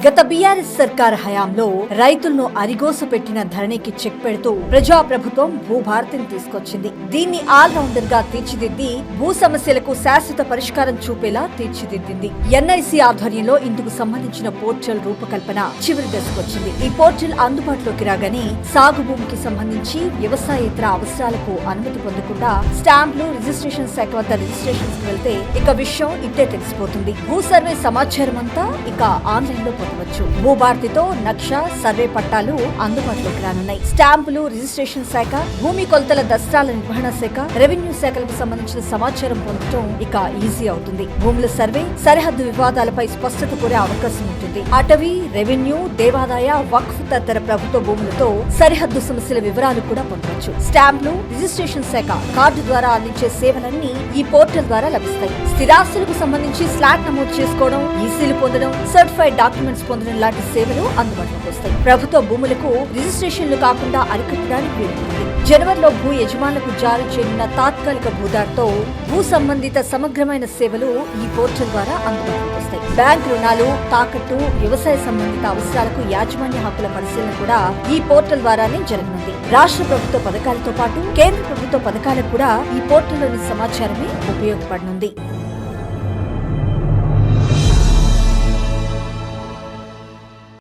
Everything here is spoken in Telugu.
గత బీఆర్ఎస్ సర్కార్ హయాంలో రైతులను అరిగోస పెట్టిన ధరణికి చెక్ పెడుతూ ప్రజాప్రభుత్వం భూభారతిని తీసుకొచ్చింది. దీన్ని ఆల్ రౌండర్ గా తీర్చిదిద్ది భూ సమస్యలకు శాశ్వత పరిష్కారం చూపేలా తీర్చిదిద్దింది. ఎన్ఐసి ఆధ్వర్యంలో ఇందుకు సంబంధించిన పోర్టల్ రూపకల్పన చివరి దశకొచ్చింది. ఈ పోర్టల్ అందుబాటులోకి రాగానే సాగు భూమికి సంబంధించి వ్యవసాయేతర అవసరాలకు అనుమతి పొందకుండా స్టాంపులు రిజిస్ట్రేషన్ శాఖ వద్ద రిజిస్ట్రేషన్ కు వెళ్తే ఇక విషయం ఇట్టే తెలిసిపోతుంది. భూ సర్వే సమాచారం అంతా ఇక ఆన్లైన్ లో పొందవచ్చు. భూభారతితో నక్ష సర్వే పట్టాలు అందుబాటులోకి రానున్నాయి. స్టాంపులు రిజిస్ట్రేషన్ శాఖ, భూమి కొలతల దస్త్రాల నిర్వహణ శాఖ, రెవెన్యూ శాఖలకు సంబంధించిన సమాచారం పొందడం ఇక ఈజీ అవుతుంది. భూముల సర్వే, సరిహద్దు వివాదాలపై స్పష్టత కోరే అవకాశం ఉంటుంది. అటవీ, రెవెన్యూ, దేవాదాయ, వక్ఫ్ తదితర ప్రభుత్వ భూములతో సరిహద్దు సమస్యల వివరాలు కూడా పొందవచ్చు. స్టాంపులు, రిజిస్ట్రేషన్ శాఖ కార్డు ద్వారా అందించే సేవలన్నీ ఈ పోర్టల్ ద్వారా లభిస్తాయి. స్థిరాస్తులకు సంబంధించి స్లాట్ నమోదు చేసుకోవడం, ఈసీలు పొందడం, సర్టిఫైడ్ డాక్యుమెంట్స్ పొందడం లాంటి సేవలు అందుబాటులోకి వస్తాయి. ప్రభుత్వ భూములకు రిజిస్ట్రేషన్లు కాకుండా అరికట్టడానికి వీలుంటుంది. జనవరిలో భూ యజమానులకు జారీ చేయనున్న తాత్కాలిక భూదార్తో భూ సంబంధిత సమగ్రమైన సేవలు ఈ పోర్టల్ ద్వారా అందుబాటులోకి వస్తాయి. బ్యాంక్ రుణాలు, తాకట్టు, వ్యవసాయ సంబంధిత అవసరాలకు యాజమాన్య హక్కుల పరిశీలన కూడా ఈ పోర్టల్ ద్వారానే జరగనుంది. రాష్ట్ర ప్రభుత్వ పథకాలతో పాటు కేంద్ర ప్రభుత్వ పథకాలకు కూడా ఈ పోర్టల్లోని సమాచారమే ఉపయోగపడనుంది.